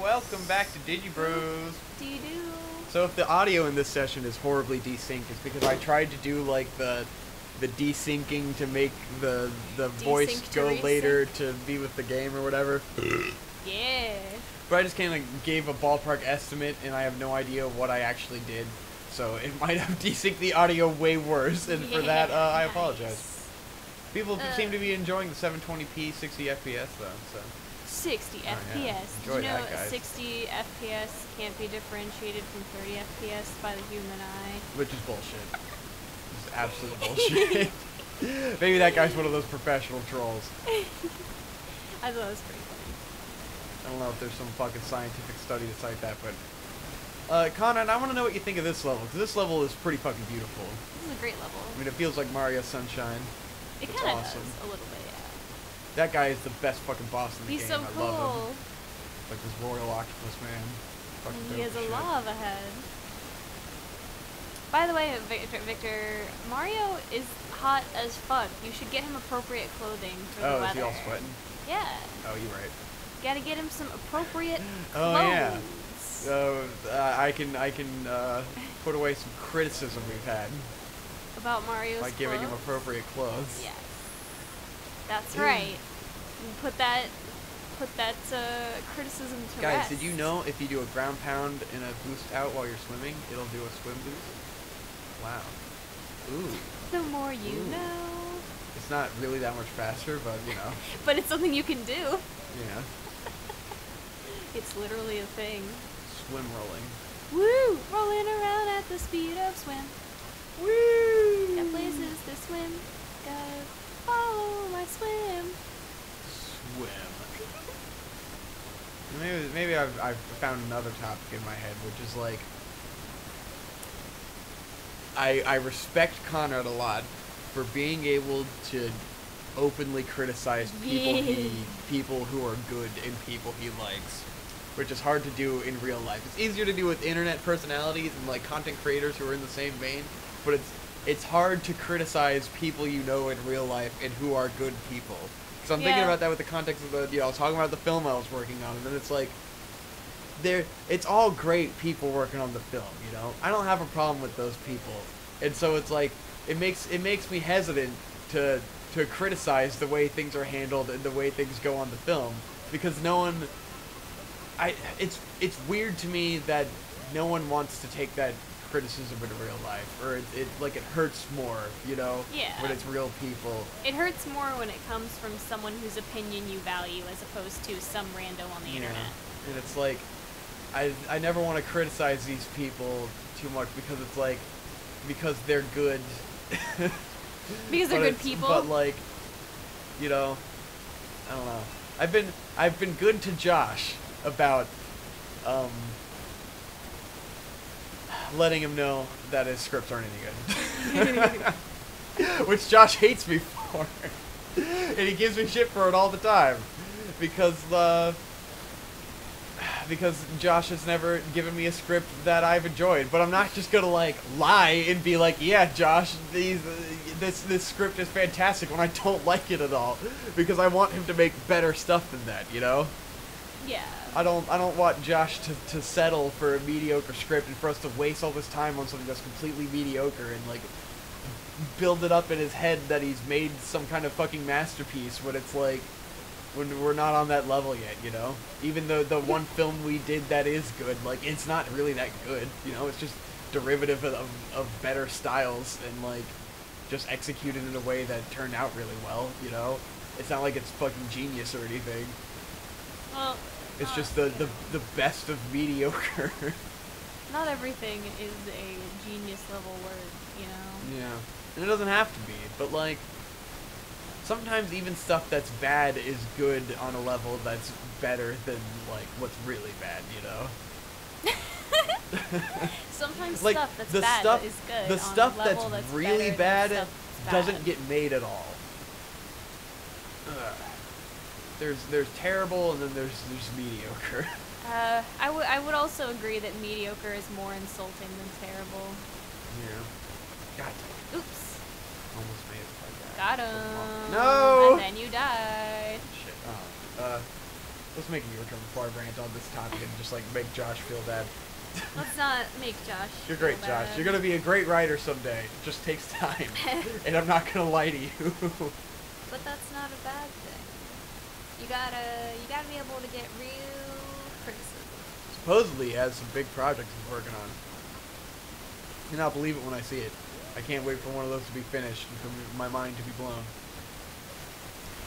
welcome back to Digibrews. Do-do. So if the audio in this session is horribly desynced, it's because I tried to do like the desyncing to make the voice go later to be with the game or whatever. Yeah. But I just kind of gave a ballpark estimate, and I have no idea what I actually did. So it might have desynced the audio way worse, and for that, I apologize. People seem to be enjoying the 720p 60 FPS though, so. 60 Oh, FPS. yeah. Did you know Enjoy that, guys. 60 FPS can't be differentiated from 30 FPS by the human eye? Which is bullshit. Just absolute bullshit. Maybe that guy's one of those professional trolls. I thought it was pretty funny. I don't know if there's some fucking scientific study to cite that, but Conrad, I want to know what you think of this level, because this level is pretty fucking beautiful. This is a great level. I mean, it feels like Mario Sunshine. It It's kind of awesome. does, a little bit, yeah. That guy is the best fucking boss in the He's game. so I cool. love him. Like this royal octopus man. Fucking And dope he has as a shit. lava head. By the way, Victor, Mario is hot as fuck. You should get him appropriate clothing for the Oh, weather. is he all sweating? Yeah. Oh, you're right. Gotta get him some appropriate Oh, clothes. yeah. So I can put away some criticism we've had About Mario's by giving him clothes? appropriate clothes. Yes. That's right. Put that criticism to Guys, rest. did you know if you do a ground pound and a boost out while you're swimming, it'll do a swim boost? Wow. Ooh. The more you Ooh. know. It's not really that much faster, but you know. But it's something you can do. Yeah. It's literally a thing. Swim rolling. Woo! Rolling around at the speed of swim. Woo! Got places to swim. Gotta follow my swim. Swim. Maybe I've found another topic in my head, which is like I respect Conrad a lot for being able to openly criticize people who are good and people he likes, which is hard to do in real life. It's easier to do with internet personalities and like content creators who are in the same vein, but it's hard to criticize people you know in real life and who are good people. So I'm thinking about that with the context of the, I was talking about the film I was working on, and then it's like, it's all great people working on the film, you know? I don't have a problem with those people. And so it's like, it makes me hesitant to criticize the way things are handled and the way things go on the film, because it's weird to me that no one wants to take that criticism in real life, or it hurts more, you know, when it's real people. It hurts more when it comes from someone whose opinion you value as opposed to some rando on the internet. And it's like, I never want to criticize these people too much because it's like, because they're good. Because they're good people? But like, you know, I don't know. I've been good to Josh about, letting him know that his scripts aren't any good. Which Josh hates me for. And he gives me shit for it all the time. Because Josh has never given me a script that I've enjoyed. But I'm not just gonna like lie and be like, yeah, Josh, this script is fantastic when I don't like it at all. Because I want him to make better stuff than that, you know? Yeah. I don't want Josh to settle for a mediocre script and for us to waste all this time on something that's completely mediocre and like build it up in his head that he's made some kind of fucking masterpiece when it's like, when we're not on that level yet, you know? Even though the one film we did that is good, like, it's not really that good, you know? It's just derivative of better styles and like just executed in a way that turned out really well, you know? It's not like it's fucking genius or anything. Well, It's just the best of mediocre. not everything is a genius level word, you know? Yeah. And it doesn't have to be, but like, sometimes even stuff that's bad is good on a level that's better than like what's really bad, you know? Sometimes Like, stuff that's the bad stuff- is good. The on stuff a level that's that's really better than bad stuff that's doesn't bad. get made at all. There's terrible and then there's mediocre. I would also agree that mediocre is more insulting than terrible. Yeah. God. Oops. Almost made it like that. Got him. No! And then you died. Shit. Let's make it your turn before I rant on this topic and just like make Josh feel bad. Let's not make Josh. You're great, feel Josh. bad. You're gonna be a great writer someday. It just takes time, and I'm not gonna lie to you. But that's not a bad thing. You gotta be able to get real criticism. Supposedly, he has some big projects he's working on, and I'll believe it when I see it. I can't wait for one of those to be finished and for my mind to be blown.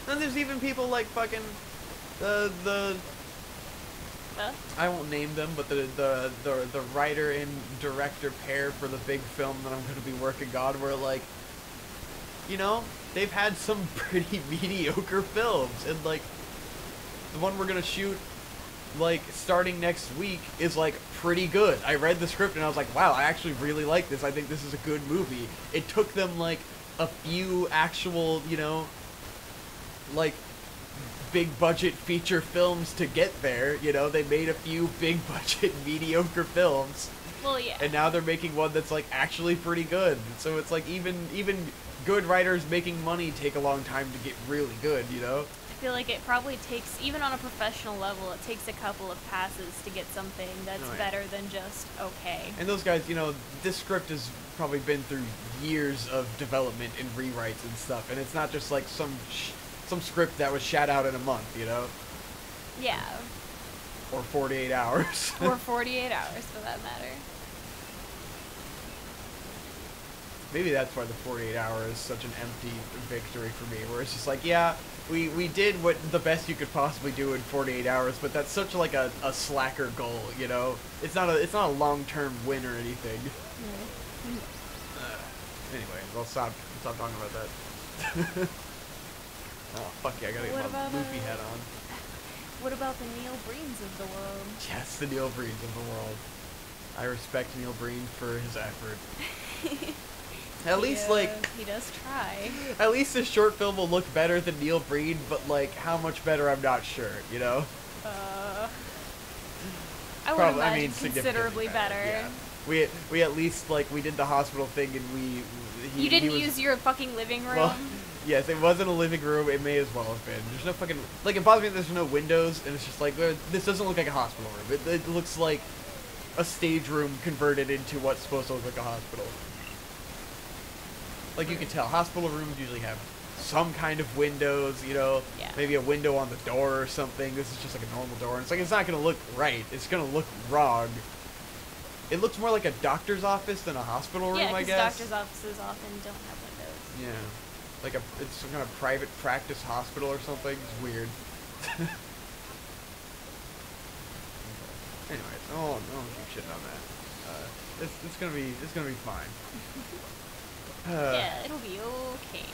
And there's even people like fucking the Huh? I won't name them, but the writer and director pair for the big film that I'm going to be working on were like, you know, they've had some pretty mediocre films, and like the one we're going to shoot like starting next week is like pretty good. I read the script and I was like, wow, I actually really like this. I think this is a good movie. It took them like a few actual, you know, like big budget feature films to get there, you know. They made a few big budget mediocre films, Well, yeah. and now they're making one that's like actually pretty good. So it's like even good writers making money take a long time to get really good, you know. I feel like it probably takes, even on a professional level, it takes a couple of passes to get something that's Oh, yeah. better than just okay. And those guys, you know, this script has probably been through years of development and rewrites and stuff, and it's not just like some script that was shot out in a month, you know, Yeah. or 48 hours. Or 48 hours, for that matter. Maybe that's why the 48 hour is such an empty victory for me, where it's just like, yeah, we did what the best you could possibly do in 48 hours, but that's such like a slacker goal, you know. It's not a long-term win or anything. Anyway, I'll stop talking about that. Oh fuck yeah, I gotta What get my about, Luffy hat on. What about the Neil Breens of the world? Yes, the Neil Breens of the world. I respect Neil Breen for his effort. At least like he does try. at least this short film will look better than Neil Breen, but like how much better I'm not sure, you know? I would imagine considerably better. Yeah. We at least like we did the hospital thing and You didn't use your fucking living room? Well, yes, it wasn't a living room. It may as well have been. There's no fucking like it bothers me that there's no windows, and it's just like this doesn't look like a hospital room. It looks like a stage room converted into what's supposed to look like a hospital. Like you can tell, hospital rooms usually have some kind of windows, you know, Yeah. maybe a window on the door or something. This is just like a normal door, and it's like it's not gonna look right. It's gonna look wrong. It looks more like a doctor's office than a hospital room, Yeah, I because guess. doctors' offices often don't have windows. Yeah. Like it's some kind of private practice hospital or something. It's weird. Anyways, oh no, keep shitting on that. It's gonna be fine. Yeah, it'll be okay.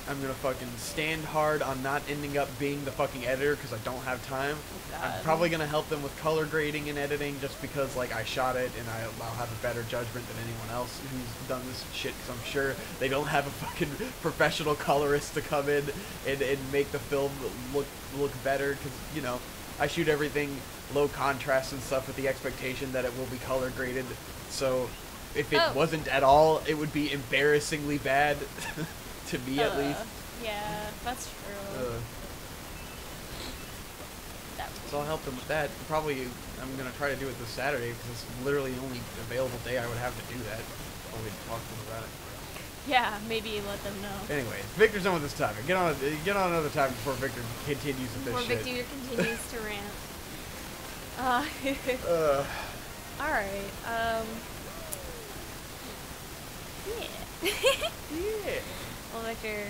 I'm gonna fucking stand hard on not ending up being the fucking editor because I don't have time. God. I'm probably gonna help them with color grading and editing just because like I shot it and I'll have a better judgment than anyone else who's done this shit because I'm sure they don't have a fucking professional colorist to come in and make the film look better because, you know, I shoot everything low contrast and stuff with the expectation that it will be color graded. So if it wasn't at all, it would be embarrassingly bad. To me, at least. Yeah, that's true. So I'll help them with that. Probably, I'm going to try to do it this Saturday because it's literally the only available day I would have to do that. I'll wait to talk to them about it. Yeah, maybe let them know. Anyway, Victor's done with this topic. Get on another topic before Victor continues with this Before shit. Victor continues to rant. Alright, yeah. Yeah. Well, Victor,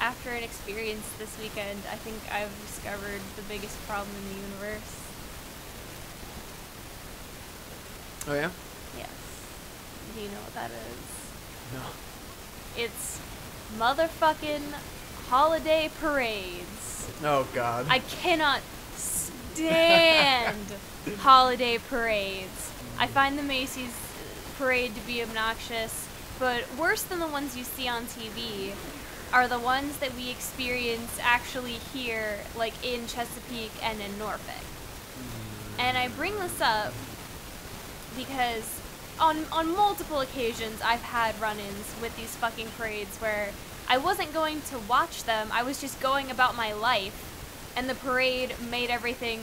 after an experience this weekend, I think I've discovered the biggest problem in the universe. Oh, yeah? Yes. Do you know what that is? No. It's motherfucking holiday parades. Oh, God. I cannot stand holiday parades. I find the Macy's parade to be obnoxious. But worse than the ones you see on TV are the ones that we experience actually here, like in Chesapeake and in Norfolk. And I bring this up because on multiple occasions I've had run-ins with these fucking parades where I wasn't going to watch them, I was just going about my life, and the parade made everything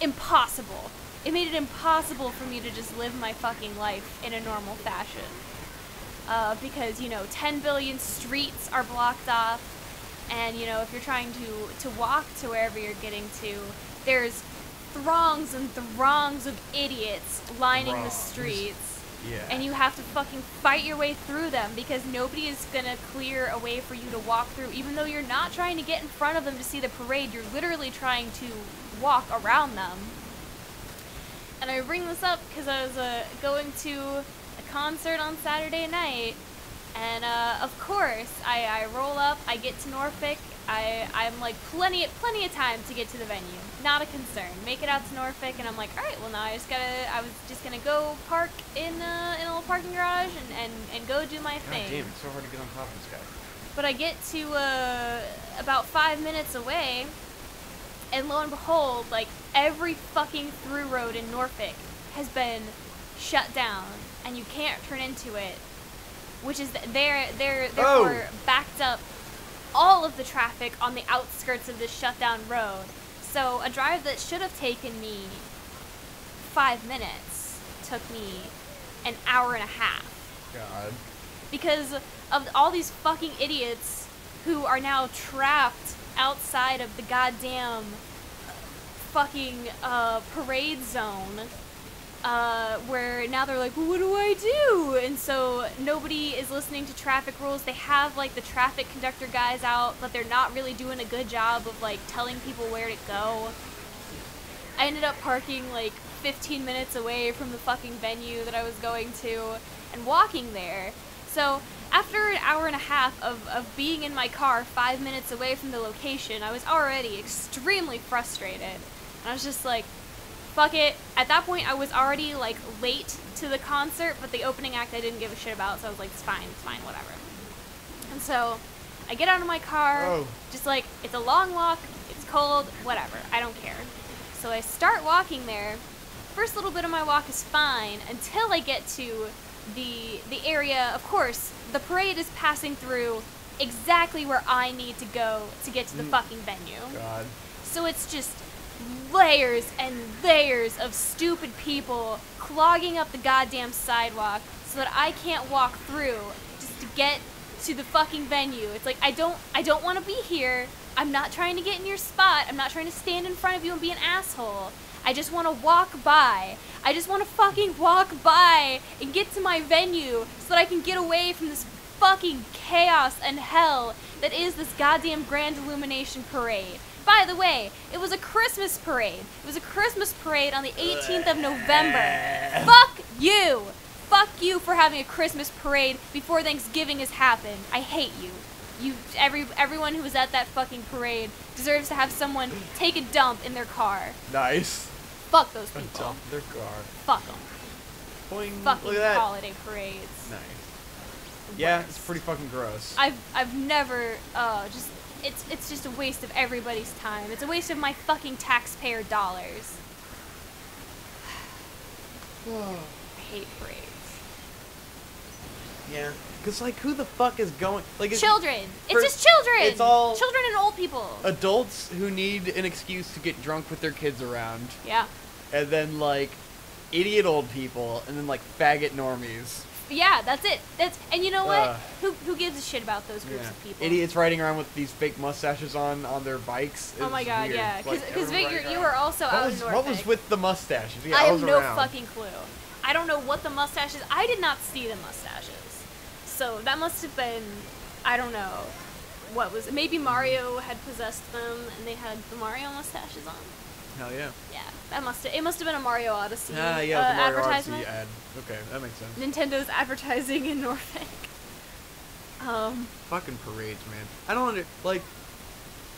impossible. It made it impossible for me to just live my fucking life in a normal fashion. Because, 10 billion streets are blocked off, and, if you're trying to walk to wherever you're getting to, there's throngs and throngs of idiots lining the streets. Yeah. And you have to fucking fight your way through them because nobody is gonna clear a way for you to walk through. Even though you're not trying to get in front of them to see the parade, you're literally trying to walk around them. And I bring this up because I was going to a concert on Saturday night, and of course I roll up, I get to Norfolk. I'm like plenty of time to get to the venue. Not a concern. Make it out to Norfolk, and I'm like, all right, well now I was just gonna go park in a little parking garage and go do my thing. God damn, it's so hard to get on top of this guy. But I get to about 5 minutes away, and lo and behold, like every fucking through road in Norfolk has been shut down, and you can't turn into it, which is therefore backed up all of the traffic on the outskirts of this shutdown road. So a drive that should have taken me 5 minutes took me an hour and a half. God. Because of all these fucking idiots who are now trapped outside of the goddamn fucking parade zone. Where now they're like, well, what do I do? And so nobody is listening to traffic rules. They have like the traffic conductor guys out, but they're not really doing a good job of like telling people where to go. I ended up parking like 15 minutes away from the fucking venue that I was going to and walking there. So after an hour and a half of being in my car 5 minutes away from the location, I was already extremely frustrated. And I was just like, fuck it. At that point, I was already, like, late to the concert, but the opening act I didn't give a shit about, so I was like, it's fine, whatever. And so, I get out of my car, just like, it's a long walk, it's cold, whatever, I don't care. So I start walking there. First little bit of my walk is fine, until I get to the area. Of course, the parade is passing through exactly where I need to go to get to the fucking venue. God. So it's just layers and layers of stupid people clogging up the goddamn sidewalk so that I can't walk through just to get to the fucking venue. It's like, I don't want to be here. I'm not trying to get in your spot. I'm not trying to stand in front of you and be an asshole. I just want to walk by. I just want to fucking walk by and get to my venue so that I can get away from this fucking chaos and hell that is this goddamn Grand Illumination Parade. By the way, it was a Christmas parade. It was a Christmas parade on the 18th of November. Fuck you! Fuck you for having a Christmas parade before Thanksgiving has happened. I hate you. Everyone who was at that fucking parade deserves to have someone take a dump in their car. Nice. Fuck those people. A dump in their car. Fuck them. Boing. Fucking Look at that. holiday parades. Nice. Yeah, it's pretty fucking gross. I've never it's just a waste of everybody's time. It's a waste of my fucking taxpayer dollars. I hate parades. Yeah. Because, like, who the fuck is going... Like, Children! It's just children! It's all... Children and old people. Adults who need an excuse to get drunk with their kids around. Yeah. And then, like, idiot old people. And then, like, faggot normies. Yeah, that's it. And you know what? Who gives a shit about those groups of people? Idiots riding around with these fake mustaches on their bikes. Oh my god, weird. yeah. Because Vic, you were also out in Norfolk. What was with the mustaches? Yeah, I have was no around. fucking clue. I don't know what the mustaches... I did not see the mustaches. So that must have been... I don't know. What was it? Maybe Mario had possessed them and they had the Mario mustaches on. Hell yeah. Yeah, it must have been a Mario Odyssey the Mario advertisement. Odyssey ad. Okay, that makes sense. Nintendo's advertising in Norfolk. Fucking parades, man. I don't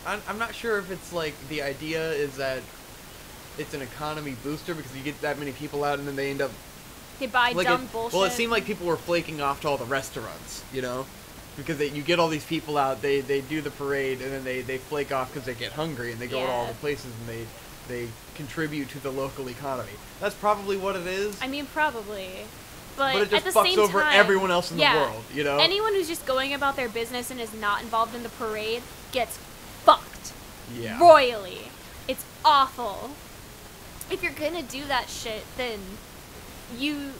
I'm not sure if it's like the idea is that it's an economy booster because you get that many people out and then they end up... They buy like dumb bullshit. Well, it seemed like people were flaking off to all the restaurants, you know? Because you get all these people out, they do the parade, and then they flake off because they get hungry, and they go to all the places, and they contribute to the local economy. That's probably what it is. I mean, probably. But it just at the fucks same over time, everyone else in the world, you know? Anyone who's just going about their business and is not involved in the parade gets fucked. Yeah. Royally. awful. If you're gonna do that shit, then you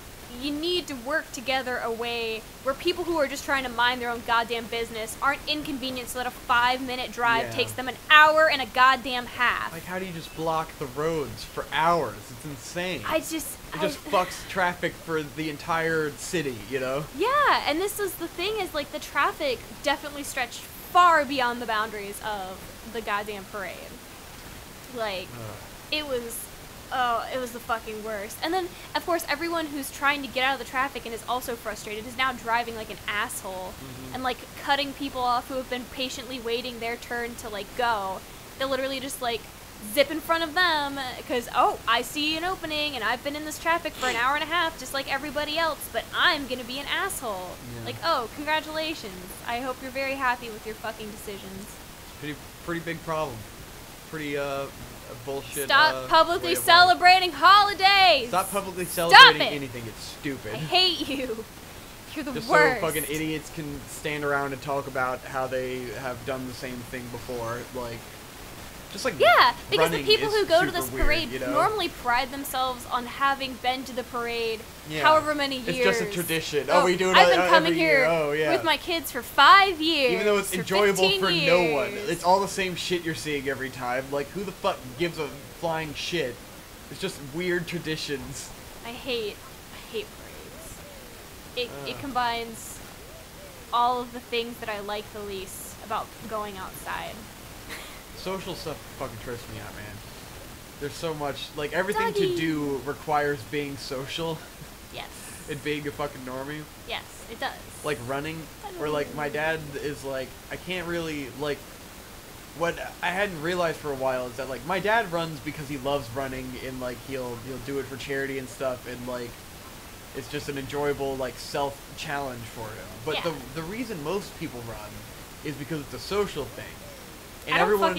need to work together a way where people who are just trying to mind their own goddamn business aren't inconvenienced so that a 5-minute drive takes them an hour and a goddamn half. Like, how do you just block the roads for hours? It's insane. It just fucks traffic for the entire city, you know? Yeah, and this is the thing is, like, the traffic definitely stretched far beyond the boundaries of the goddamn parade. Like, it was the fucking worst. And then, of course, everyone who's trying to get out of the traffic and is also frustrated is now driving like an asshole and, like, cutting people off who have been patiently waiting their turn to, like, go. They'll literally just, like, zip in front of them because, oh, I see an opening and I've been in this traffic for an hour and a half just like everybody else, but I'm gonna be an asshole. Yeah. Like, oh, congratulations. I hope you're very happy with your fucking decisions. Pretty big problem. Pretty, bullshit. Stop publicly celebrating holidays! Stop publicly celebrating anything. It's stupid. I hate you. You're the just worst. So fucking idiots can stand around and talk about how they have done the same thing before. Like, just like yeah, because the people who go to this parade weird, you know? normally pride themselves on having been to the parade however many years. It's just a tradition. Oh, we do it I've been coming here year. with my kids for 5 years. Even though it's enjoyable for years. no one. It's all the same shit you're seeing every time. Like, who the fuck gives a flying shit? It's just weird traditions. I hate parades. It combines all of the things that I like the least about going outside. Social stuff fucking trips me out, man. There's so much, like, everything to do requires being social. Yes. And being a fucking normie. Yes, it does. Like running, or like my dad is like, I can't really, like, what I hadn't realized for a while is that, like, my dad runs because he loves running and, like, he'll do it for charity and stuff, and, like, it's just an enjoyable, like, self-challenge for him. But the reason most people run is because it's a social thing. And everyone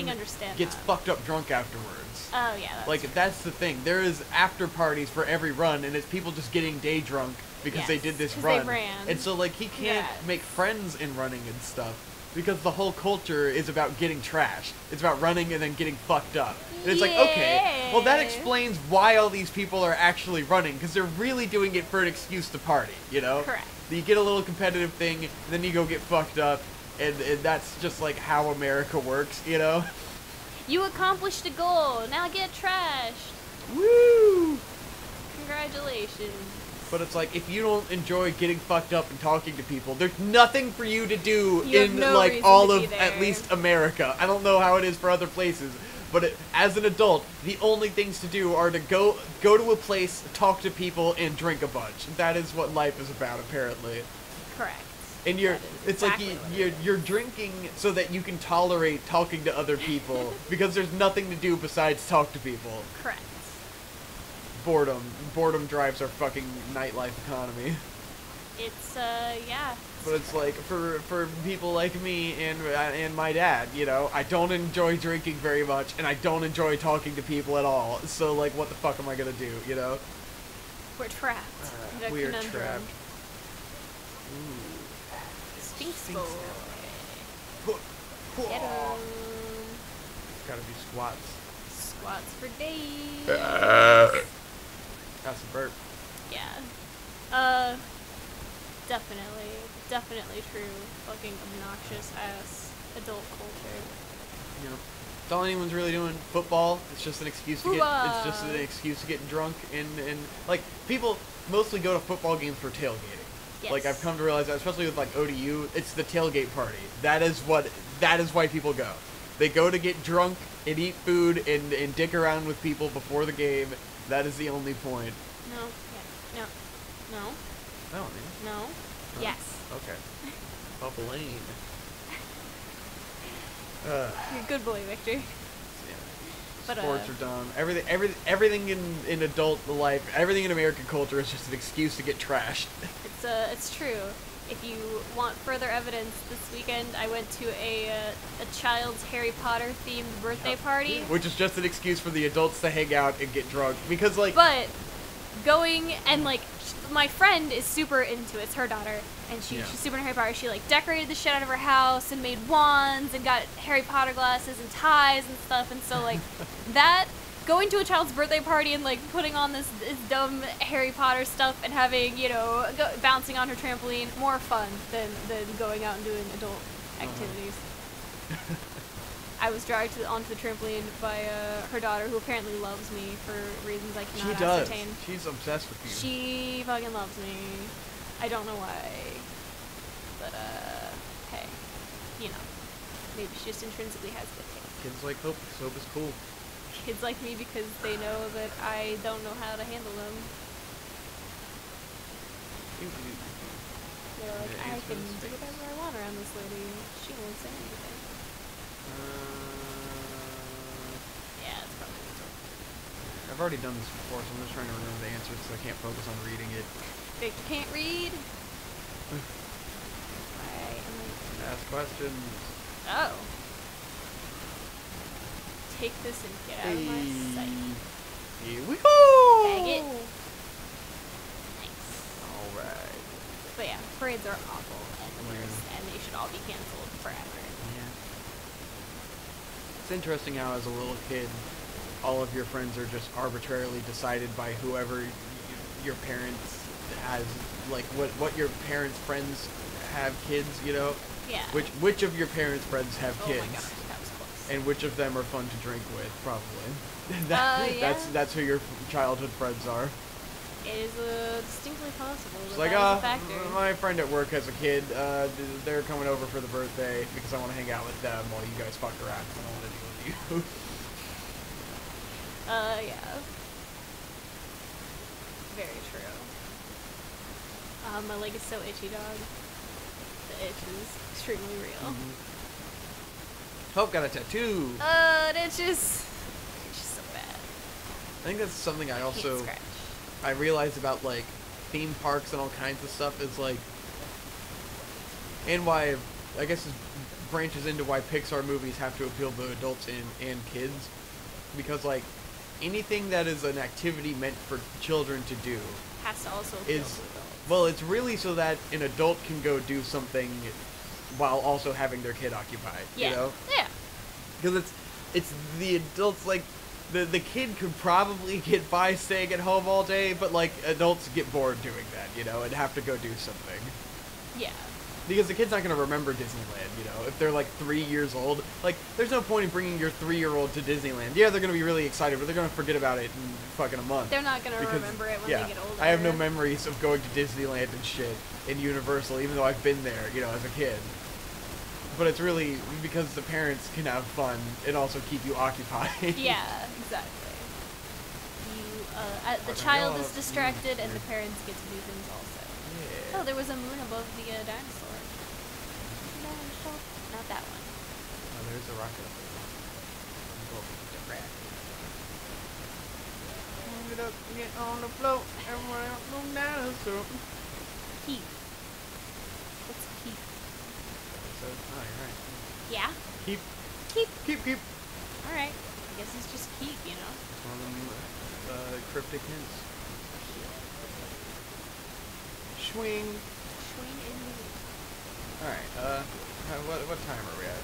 gets fucked up drunk afterwards. Oh, yeah. That's the thing. There is after parties for every run, and it's people just getting day drunk because they did this run. They ran. And so, like, he can't make friends in running and stuff because the whole culture is about getting trashed. It's about running and then getting fucked up. And it's like, okay, well, that explains why all these people are actually running, because they're really doing it for an excuse to party, you know? Correct. You get a little competitive thing, and then you go get fucked up. And that's just, like, how America works, you know? You accomplished a goal. Now get trashed. Woo! Congratulations. But it's like, if you don't enjoy getting fucked up and talking to people, there's nothing for you to do in, like, all of, at least, America. I don't know how it is for other places. But as an adult, the only things to do are to go to a place, talk to people, and drink a bunch. That is what life is about, apparently. Correct. And it's exactly like you're drinking so that you can tolerate talking to other people because there's nothing to do besides talk to people. Correct. Boredom drives our fucking nightlife economy. It's yeah. But it's like for people like me and my dad, you know, I don't enjoy drinking very much and I don't enjoy talking to people at all. So, like, what the fuck am I gonna do, you know? We're trapped. We are trapped. Ooh. Sphinx boy. Get gotta be squats. Squats for days. That's a burp. Yeah. Definitely true. Fucking obnoxious ass adult culture. You know, it's all anyone's really doing. Football. It's just an excuse to get. It's just an excuse to get drunk and like, people mostly go to football games for tailgating. Yes. Like, I've come to realize that, especially with, like, ODU, it's the tailgate party. That is why people go. They go to get drunk and eat food and dick around with people before the game. That is the only point. No. Yeah. No. I don't mean. No. Oh. Yes. Okay. Bubbling. You're a good boy, Victor. Yeah. But, sports are dumb. Everything in adult life, everything in American culture is just an excuse to get trashed. It's true. If you want further evidence, this weekend I went to a child's Harry Potter themed birthday party, which is just an excuse for the adults to hang out and get drunk because, like. But going and, like, my friend is super into it. It's her daughter, and she's super into Harry Potter. She like decorated the shit out of her house and made wands and got Harry Potter glasses and ties and stuff. And so like that going to a child's birthday party and like putting on this dumb Harry Potter stuff and having bouncing on her trampoline, more fun than going out and doing adult activities. I was dragged onto the trampoline by her daughter, who apparently loves me for reasons I cannot ascertain. She's obsessed with you. She fucking loves me. I don't know why. But, hey. You know. Maybe she just intrinsically has good taste. Kids like Hope. Hope is cool. Kids like me because they know that I don't know how to handle them. They're like, I can do whatever I want around this lady. She won't say anything. Yeah, it's probably this one. I've already done this before, so I'm just trying to remember the answers because I can't focus on reading it. Victor can't read? Why am I... Ask questions. Oh. Take this and get out of my sight. Here we go! Bag it. Nice. Alright. But yeah, parades are awful and the worst, and they should all be canceled forever. Yeah. It's interesting how as a little kid, all of your friends are just arbitrarily decided by whoever your parents has, like what your parents' friends have kids, you know? Yeah. Which of your parents' friends have kids? Oh my gosh, that was close. And which of them are fun to drink with, probably. Yeah. That's who your childhood friends are. It is distinctly possible. It's That like, is a factor. my friend at work as a kid, they're coming over for the birthday because I want to hang out with them while you guys fuck around because I don't want to deal with you. Yeah. Very true. My leg is so itchy, dog. The itch is extremely real. Hope got a tattoo. It itches. It's just so bad. I think that's something I also Can't scratch. I realized about like theme parks and all kinds of stuff is like, and why I guess it branches into why Pixar movies have to appeal to adults and kids, because like anything that is an activity meant for children to do Has to also appeal to adults. well, it's really so that an adult can go do something while also having their kid occupied. Yeah. You know? Yeah. Because it's the adults, like the kid could probably get by staying at home all day, but like adults get bored doing that, you know, and have to go do something. Yeah. Because the kid's not going to remember Disneyland, you know, if they're like 3 years old. Like, there's no point in bringing your 3-year-old to Disneyland. Yeah, they're going to be really excited, but they're going to forget about it in fucking a month. They're not going to remember it when they get older. I have no memories of going to Disneyland and shit in Universal, even though I've been there, you know, as a kid. But it's really because the parents can have fun and also keep you occupied. Yeah, exactly. The child is distracted and the parents get to do things also. Yeah. Oh, there was a moon above the dinosaur. Not that one. Oh, there's a rocket up there. Go get rat. Get up, get on the float, everyone else go dinosaur. Keep. What's keep? So, oh, you're right. Yeah? Keep. Keep. Alright. I guess it's just keep, you know? It's one of them cryptic hints. Swing. Swing indeed. Alright, what time are we at?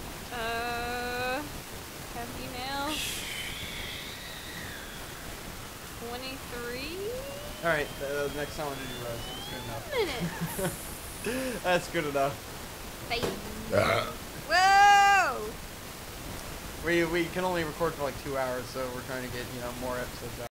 Have you now? 23 Alright, next time I'll do your Rose. That's good enough. minutes. That's good enough. Bye. Whoa! We can only record for like 2 hours, so we're trying to get, you know, more episodes out.